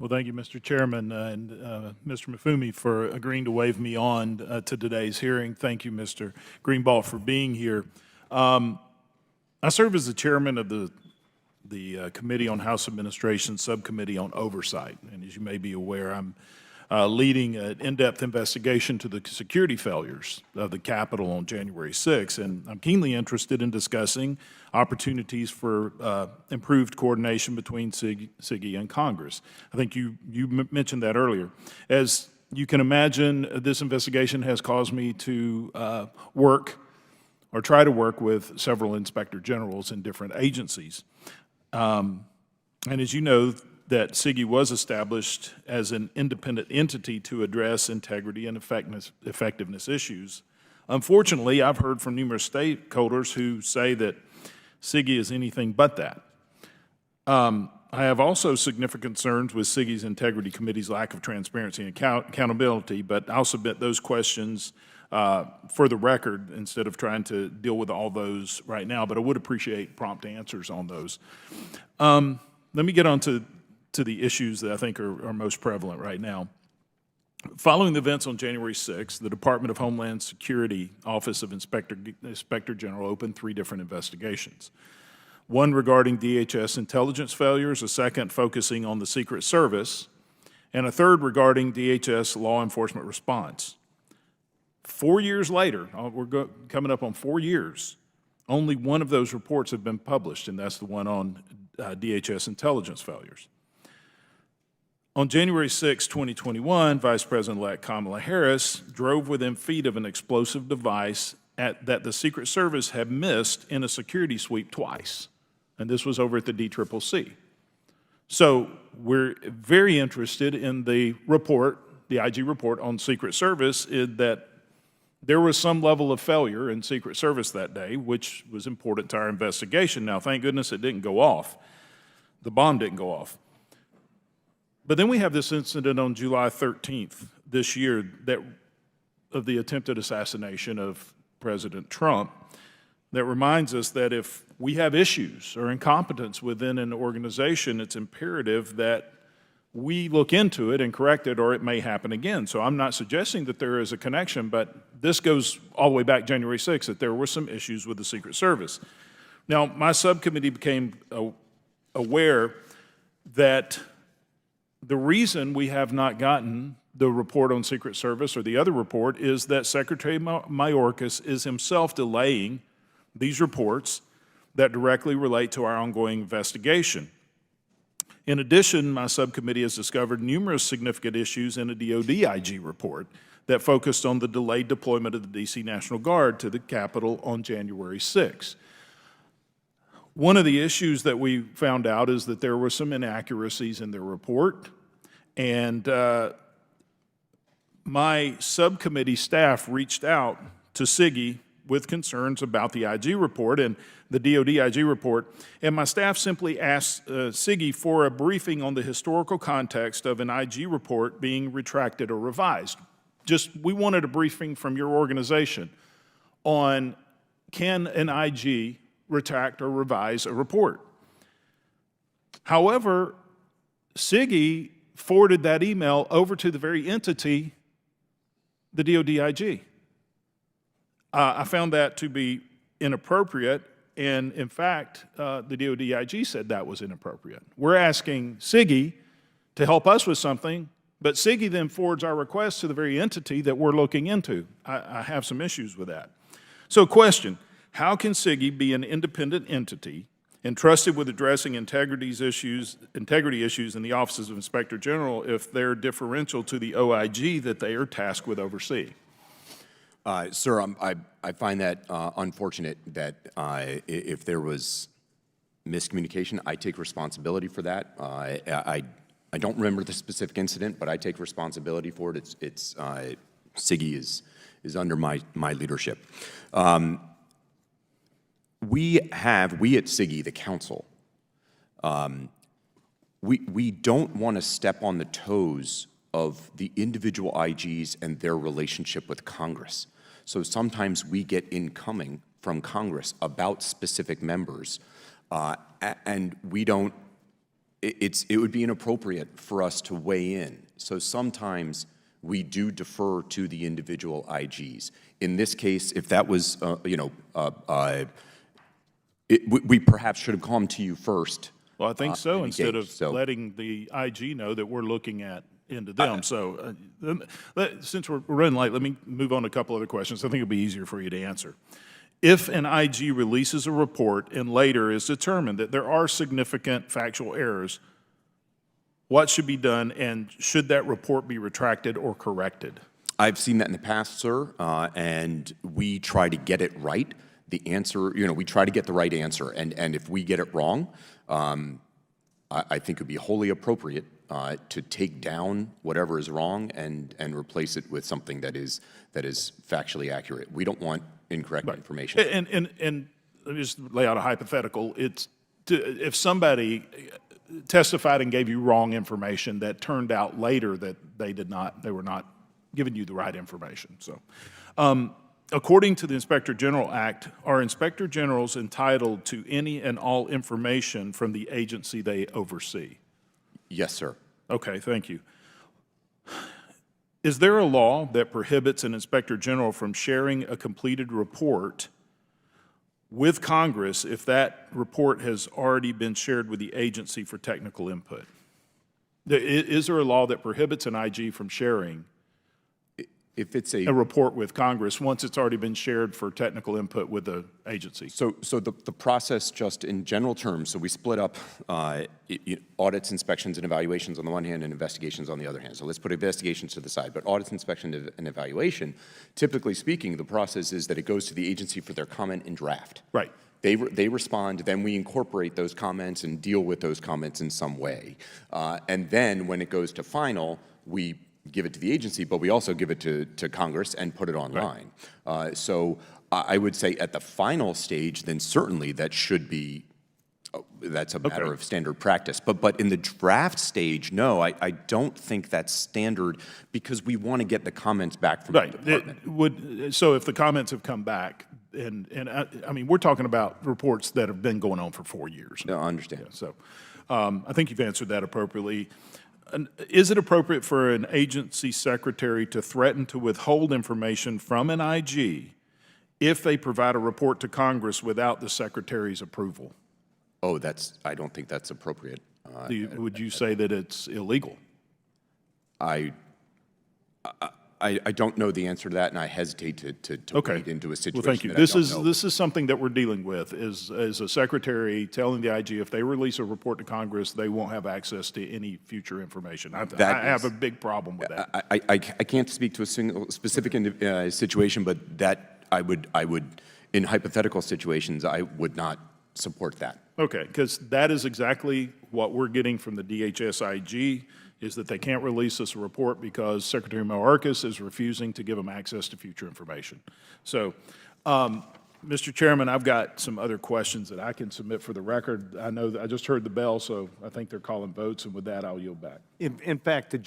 Well, thank you, Mr. Chairman, and Mr. Mifumi for agreeing to waive me on to today's hearing. Thank you, Mr. Greenblatt, for being here. I serve as the chairman of the Committee on House Administration Subcommittee on Oversight, and as you may be aware, I'm leading an in-depth investigation to the security failures of the Capitol on January 6th, and I'm keenly interested in discussing opportunities for improved coordination between CIGIE and Congress. I think you mentioned that earlier. As you can imagine, this investigation has caused me to try to work with several inspector generals in different agencies. And as you know, that CIGIE was established as an independent entity to address integrity and effectiveness issues. Unfortunately, I've heard from numerous stakeholders who say that CIGIE is anything but that. I have also significant concerns with CIGIE's Integrity Committee's lack of transparency and accountability, but I'll submit those questions for the record instead of trying to deal with all those right now, but I would appreciate prompt answers on those. Let me get on to the issues that I think are most prevalent right now. Following the events on January 6th, the Department of Homeland Security Office of Inspector General opened 3 different investigations. One regarding DHS intelligence failures, a second focusing on the Secret Service, and a third regarding DHS law enforcement response. 4 years later, we're coming up on 4 years, only one of those reports have been published, and that's the one on DHS intelligence failures. On January 6, 2021, Vice President-elect Kamala Harris drove within feet of an explosive device that the Secret Service had missed in a security sweep twice, and this was over at the DCCC. So we're very interested in the report, the IG report on Secret Service, that there was some level of failure in Secret Service that day, which was important to our investigation. Now, thank goodness it didn't go off. The bomb didn't go off. But then we have this incident on July 13th this year of the attempted assassination of President Trump that reminds us that if we have issues or incompetence within an organization, it's imperative that we look into it and correct it, or it may happen again. So I'm not suggesting that there is a connection, but this goes all the way back January 6th, that there were some issues with the Secret Service. Now, my subcommittee became aware that the reason we have not gotten the report on Secret Service or the other report is that Secretary Mayorkas is himself delaying these reports that directly relate to our ongoing investigation. In addition, my subcommittee has discovered numerous significant issues in a DoD IG report that focused on the delayed deployment of the D.C. National Guard to the Capitol on January 6. One of the issues that we found out is that there were some inaccuracies in their report, and my subcommittee staff reached out to CIGIE with concerns about the IG report and the DoD IG report, and my staff simply asked CIGIE for a briefing on the historical context of an IG report being retracted or revised. We wanted a briefing from your organization on, can an IG retract or revise a report? However, CIGIE forwarded that email over to the very entity, the DoD IG. I found that to be inappropriate, and in fact, the DoD IG said that was inappropriate. We're asking CIGIE to help us with something, but CIGIE then forwards our request to the very entity that we're looking into. I have some issues with that. So question, how can CIGIE be an independent entity entrusted with addressing integrity issues in the offices of Inspector General if they're differential to the OIG that they are tasked with overseeing? Sir, I find that unfortunate that if there was miscommunication, I take responsibility for that. I don't remember the specific incident, but I take responsibility for it. CIGIE is under my leadership. We at CIGIE, the council, we don't want to step on the toes of the individual IGs and their relationship with Congress. So sometimes we get incoming from Congress about specific members, and we don't it would be inappropriate for us to weigh in. So sometimes we do defer to the individual IGs. In this case, if that was, we perhaps should have come to you first. Well, I think so, and instead of engaged, so- letting the IG know that we're looking into them. So since we're running late, let me move on to a couple other questions. I think it'll be easier for you to answer. If an IG releases a report and later is determined that there are significant factual errors, what should be done, and should that report be retracted or corrected? I've seen that in the past, sir, and we try to get it right. The answer, we try to get the right answer, and if we get it wrong, I think it would be wholly appropriate to take down whatever is wrong and replace it with something that is factually accurate. We don't want incorrect information. And let me just lay out a hypothetical. If somebody testified and gave you wrong information that turned out later that they were not giving you the right information. So, according to the Inspector General Act, are Inspector Generals entitled to any and all information from the agency they oversee? Yes, sir. Okay, thank you. Is there a law that prohibits an Inspector General from sharing a completed report with Congress if that report has already been shared with the agency for technical input? Is there a law that prohibits an IG from sharing If it's a report with Congress once it's already been shared for technical input with the agency? So the process, just in general terms, so we split up audits, inspections, and evaluations on the one hand, and investigations on the other hand. So let's put investigations to the side. But audits, inspection, and evaluation, typically speaking, the process is that it goes to the agency for their comment and draft. Right. They respond, then we incorporate those comments and deal with those comments in some way. And then when it goes to final, we give it to the agency, but we also give it to Congress and put it online. Right. So I would say at the final stage, then certainly that should be, that's a matter of standard practice. But in the draft stage, no, I don't think that's standard because we want to get the comments back from the department. So if the comments have come back, and I mean, we're talking about reports that have been going on for 4 years. No, I understand. Yeah, so I think you've answered that appropriately. Is it appropriate for an agency secretary to threaten to withhold information from an IG if they provide a report to Congress without the secretary's approval? Oh, I don't think that's appropriate. Would you say that it's illegal? I don't know the answer to that, and I hesitate to wade into a situation. Well, thank you. This is something that we're dealing with. Is a secretary telling the IG if they release a report to Congress, they won't have access to any future information. I have a big problem with that. I can't speak to a single specific situation, but that I would in hypothetical situations I would not support that. Okay, because that is exactly what we're getting from the DHS IG. Is that they can't release this report because Secretary Mayorkas is refusing to give them access to future information. So, Mr. Chairman, I've got some other questions that I can submit for the record. I know that I just heard the bell, so I think they're calling votes, and with that, I'll yield back. In fact, the gentleman